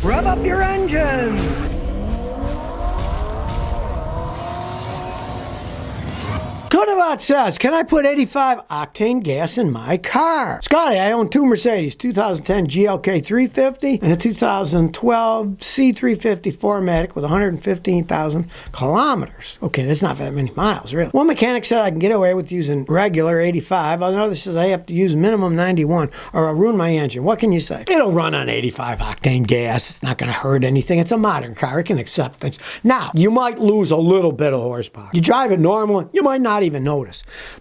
Rev up your engines! Codabout says, can I put 85 octane gas in my car? Scotty, I own two Mercedes, 2010 GLK 350 and a 2012 C350 4MATIC with 115,000 kilometers. Okay, that's not that many miles, really. One mechanic said I can get away with using regular 85. Another says I have to use minimum 91 or I'll ruin my engine. What can you say? It'll run on 85 octane gas. It's not going to hurt anything. It's a modern car. It can accept things. Now, you might lose a little bit of horsepower. You drive it normal, you might not even notice.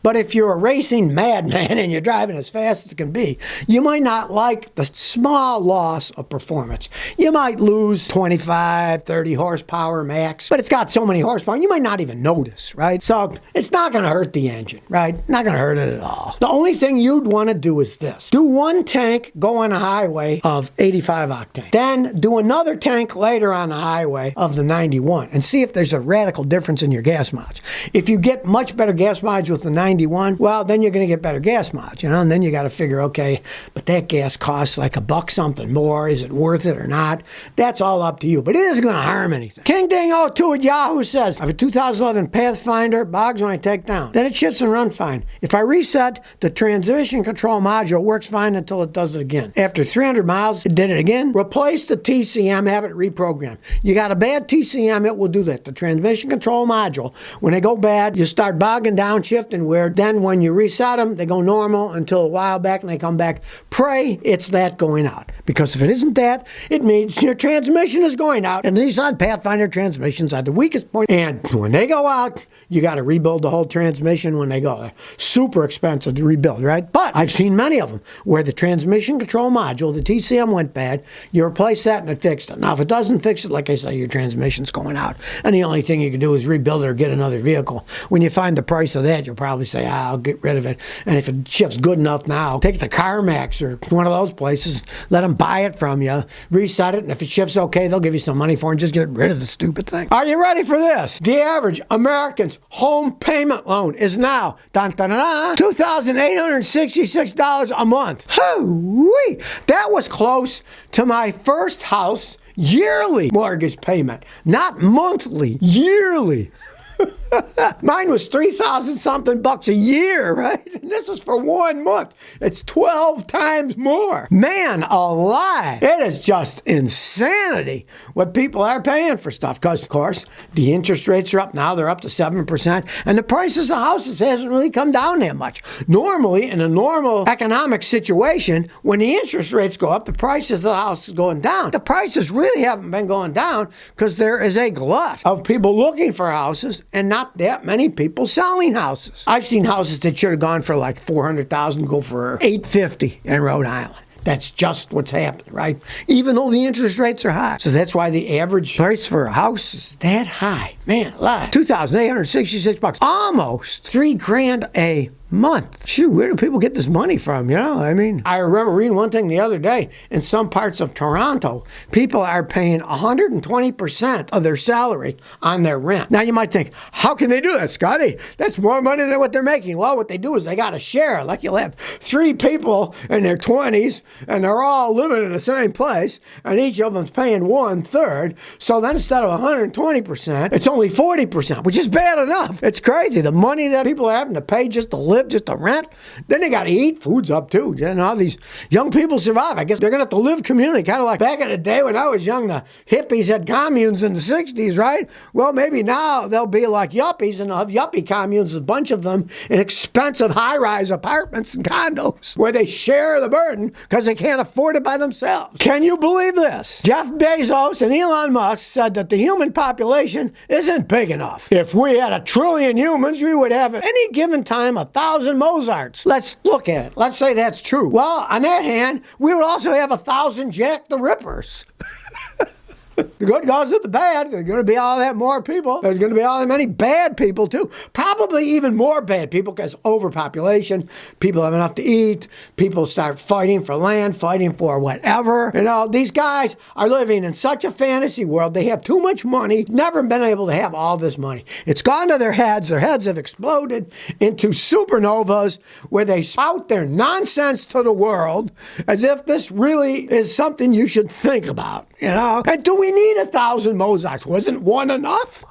But if you're a racing madman and you're driving as fast as it can be, you might not like the small loss of performance. You might lose 25, 30 horsepower max, but it's got so many horsepower, you might not even notice, right? So it's not going to hurt the engine, right? Not going to hurt it at all. The only thing you'd want to do is this. Do one tank, go on a highway of 85 octane. Then do another tank later on the highway of the 91 and see if there's a radical difference in your gas mileage. If you get much better gas mileage with the 91, well, then you're going to get better gas mileage, and then you got to figure, okay, but that gas costs like $1 something more. Is it worth it or not? That's all up to you, but it isn't going to harm anything. King Ding 02 at Yahoo says, I have a 2011 Pathfinder, bogs when I take down. Then it shifts and runs fine. If I reset, the transmission control module works fine until it does it again. After 300 miles, it did it again. Replace the TCM, have it reprogrammed. You got a bad TCM, it will do that. The transmission control module, when they go bad, you start bogging down, shifting weird. Then when you reset them, they go normal until a while back and they come back. Pray it's that going out. Because if it isn't that, it means your transmission is going out. And Nissan Pathfinder transmissions are the weakest point. And when they go out, you got to rebuild the whole transmission when they go. Super expensive to rebuild, right? But I've seen many of them where the transmission control module, the TCM went bad, you replace that and it fixed it. Now, if it doesn't fix it, like I say, your transmission's going out. And the only thing you can do is rebuild it or get another vehicle. When you find the price of that, you'll probably say, I'll get rid of it. And if it shifts good enough now, take it to CarMax or one of those places, let them buy it from you, reset it, and if it shifts okay, they'll give you some money for it and just get rid of the stupid thing. Are you ready for this? The average American's home payment loan is now $2,866 a month. Hoo-wee! That was close to my first house yearly mortgage payment, not monthly, yearly. Mine was $3,000 something bucks a year, right? And this is for 1 month. It's 12 times more. Man alive. It is just insanity what people are paying for stuff. Because, of course, the interest rates are up now. They're up to 7%. And the prices of houses hasn't really come down that much. Normally, in a normal economic situation, when the interest rates go up, the prices of the house is going down. The prices really haven't been going down because there is a glut of people looking for houses and not that many people selling houses. I've seen houses that should have gone for like $400,000 go for $850 in Rhode Island. That's just what's happening, right? Even though the interest rates are high. So that's why the average price for a house is that high. Man, alive. $2,866. Almost $3,000 a month. Shoot, where do people get this money from? I mean, I remember reading one thing the other day. In some parts of Toronto, people are paying 120% of their salary on their rent. Now you might think, how can they do that, Scotty? That's more money than what they're making. Well, what they do is they got to share. Like you'll have 3 people in their 20s and they're all living in the same place and each of them's paying 1/3. So then instead of 120%, it's only 40%, which is bad enough. It's crazy. The money that people are having to pay just to live, just to rent, then they got to eat. Food's up too. How these young people survive. I guess they're going to have to live community, kind of like back in the day when I was young, the hippies had communes in the 60s, right? Well, maybe now they'll be like yuppies and they'll have yuppie communes, a bunch of them in expensive high-rise apartments and condos where they share the burden because they can't afford it by themselves. Can you believe this? Jeff Bezos and Elon Musk said that the human population isn't big enough. If we had 1 trillion humans, we would have at any given time 1,000 Mozarts. Let's look at it. Let's say that's true. Well, on that hand, we would also have 1,000 Jack the Rippers. The good goes with the bad. There's going to be all that more people. There's going to be all that many bad people too. Probably even more bad people because overpopulation, people have enough to eat, people start fighting for land, fighting for whatever. You know, these guys are living in such a fantasy world. They have too much money, never been able to have all this money. It's gone to their heads. Their heads have exploded into supernovas where they spout their nonsense to the world as if this really is something you should think about, you know? And do we need 1,000 Mozarts? Wasn't one enough?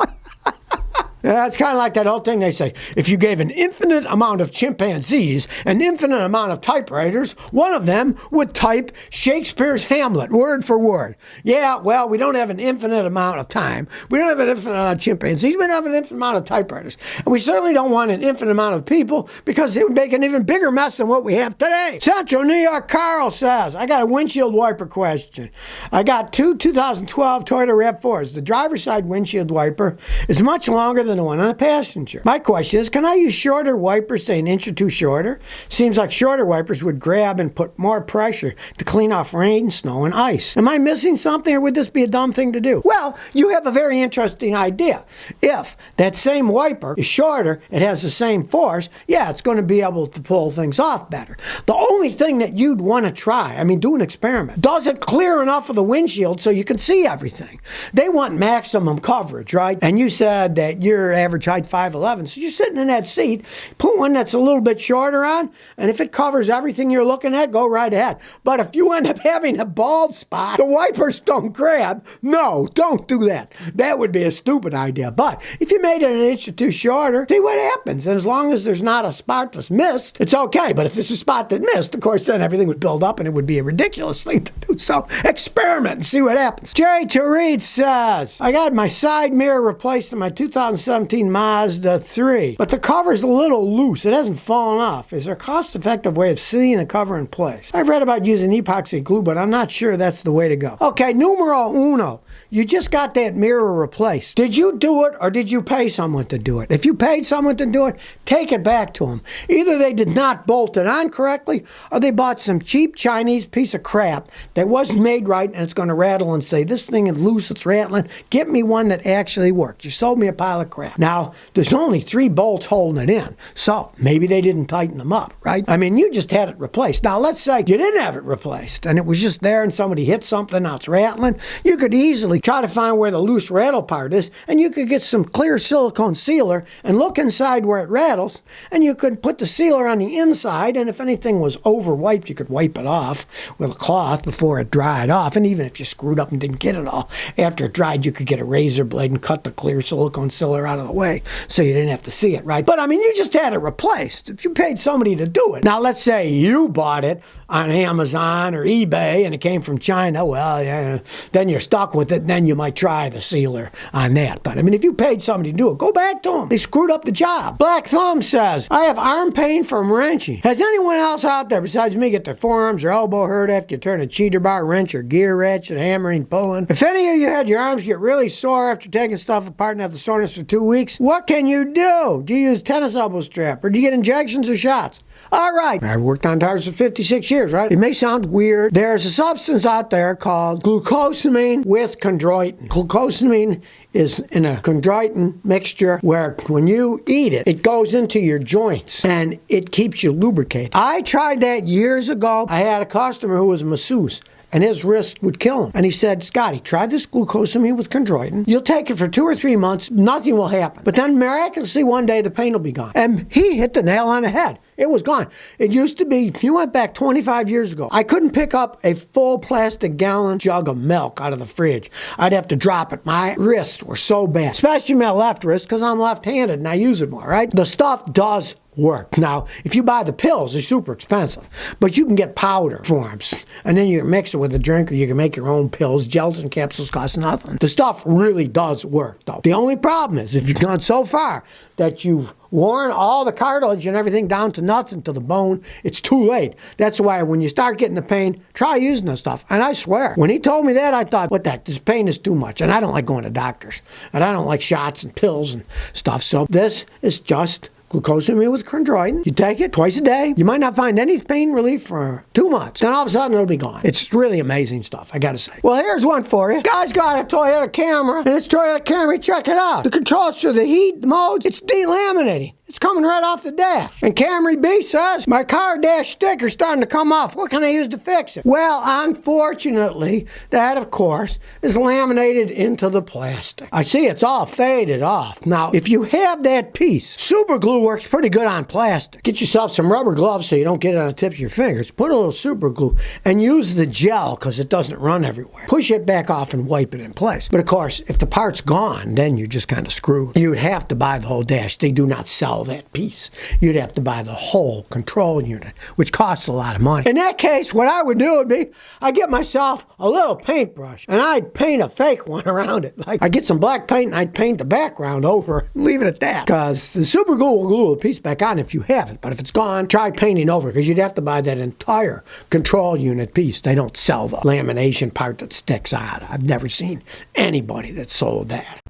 Yeah, it's kind of like that old thing they say. If you gave an infinite amount of chimpanzees an infinite amount of typewriters, one of them would type Shakespeare's Hamlet word for word. Yeah, well, we don't have an infinite amount of time. We don't have an infinite amount of chimpanzees. We don't have an infinite amount of typewriters. And we certainly don't want an infinite amount of people because it would make an even bigger mess than what we have today. Central New York Carl says, I got a windshield wiper question. I got two 2012 Toyota RAV4s. The driver's side windshield wiper is much longer than the one on a passenger. My question is, can I use shorter wipers, say an inch or two shorter? Seems like shorter wipers would grab and put more pressure to clean off rain, snow, and ice. Am I missing something, or would this be a dumb thing to do? Well, you have a very interesting idea. If that same wiper is shorter, it has the same force, yeah, it's going to be able to pull things off better. The only thing that you'd want to try, do an experiment. Does it clear enough of the windshield so you can see everything? They want maximum coverage, right? And you said that your average height 5'11", so you're sitting in that seat, put one that's a little bit shorter on, and if it covers everything you're looking at, go right ahead. But if you end up having a bald spot, the wipers don't grab. No, don't do that. That would be a stupid idea. But if you made it an inch or two shorter, see what happens. And as long as there's not a spot that's missed, it's okay. But if there's a spot that missed, of course, then everything would build up and it would be a ridiculous thing to do. So experiment and see what happens. Jerry Tureed says, I got my side mirror replaced in my 2017 Mazda 3, but the cover's a little loose. It hasn't fallen off. Is there a cost-effective way of sealing the cover in place? I've read about using epoxy glue, but I'm not sure that's the way to go. Okay, numero uno. You just got that mirror replaced. Did you do it or did you pay someone to do it? If you paid someone to do it, take it back to them. Either they did not bolt it on correctly or they bought some cheap Chinese piece of crap that wasn't made right and it's going to rattle and say, this thing is loose, it's rattling. Get me one that actually worked. You sold me a pile of crap. Now, there's only 3 bolts holding it in, so maybe they didn't tighten them up, right? You just had it replaced. Now, let's say you didn't have it replaced and it was just there and somebody hit something, now it's rattling. You could easily try to find where the loose rattle part is, and you could get some clear silicone sealer and look inside where it rattles, and you could put the sealer on the inside, and if anything was over wiped, you could wipe it off with a cloth before it dried off. And even if you screwed up and didn't get it all, after it dried, you could get a razor blade and cut the clear silicone sealer out of the way so you didn't have to see it, right? But you just had it replaced. If you paid somebody to do it. Now, let's say you bought it on Amazon or eBay and it came from China, well, yeah, then you're stuck with it, and then you might try the sealer on that. But if you paid somebody to do it, go back to them. They screwed up the job. Black Thumb says, I have arm pain from wrenching. Has anyone else out there besides me get their forearms or elbow hurt after you turn a cheater bar, wrench, or gear ratchet, hammering, pulling? If any of you had your arms get really sore after taking stuff apart and have the soreness for 2 weeks, what can you do? Do you use tennis elbow strap or do you get injections or shots? All right, I've worked on tires for 56 years, right? It may sound weird. There's a substance out there called glucosamine with chondroitin. Glucosamine is in a chondroitin mixture where when you eat it, it goes into your joints and it keeps you lubricated. I tried that years ago. I had a customer who was a masseuse, and his wrist would kill him. And he said, Scotty, try this glucosamine with chondroitin. You'll take it for 2 or 3 months. Nothing will happen. But then miraculously one day the pain will be gone. And he hit the nail on the head. It was gone. It used to be, if you went back 25 years ago, I couldn't pick up a full plastic gallon jug of milk out of the fridge. I'd have to drop it. My wrists were so bad, especially my left wrist because I'm left-handed and I use it more, right? The stuff does work. Now, if you buy the pills, they're super expensive, but you can get powder forms, and then you can mix it with a drink, or you can make your own pills. Gelatin capsules cost nothing. The stuff really does work, though. The only problem is if you've gone so far that you've worn all the cartilage and everything down to nothing, to the bone, it's too late. That's why when you start getting the pain, try using this stuff. And I swear, when he told me that, I thought, what the heck, this pain is too much. And I don't like going to doctors. And I don't like shots and pills and stuff. So this is just glucosamine with chondroitin. You take it twice a day. You might not find any pain relief for 2 months. Then all of a sudden it'll be gone. It's really amazing stuff, I gotta say. Well, here's one for you. Guy's got a Toyota Camry, and it's Toyota Camry, check it out. The controls for the heat modes, it's delaminating. It's coming right off the dash. And Camry B says, my car dash sticker's starting to come off. What can I use to fix it? Well, unfortunately, that, of course, is laminated into the plastic. I see it's all faded off. Now, if you have that piece, super glue works pretty good on plastic. Get yourself some rubber gloves so you don't get it on the tips of your fingers. Put a little super glue and use the gel because it doesn't run everywhere. Push it back off and wipe it in place. But, of course, if the part's gone, then you're just kind of screwed. You'd have to buy the whole dash. They do not sell that piece. You'd have to buy the whole control unit, which costs a lot of money. In that case, what I would do would be, I'd get myself a little paintbrush, and I'd paint a fake one around it. Like, I'd get some black paint, and I'd paint the background over, leave it at that. Because the super glue will glue the piece back on if you have it, but if it's gone, try painting over, because you'd have to buy that entire control unit piece. They don't sell the lamination part that sticks out. I've never seen anybody that sold that.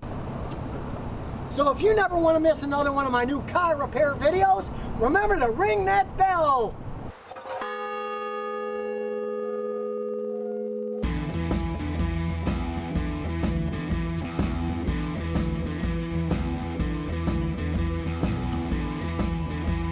So if you never want to miss another one of my new car repair videos, remember to ring that bell.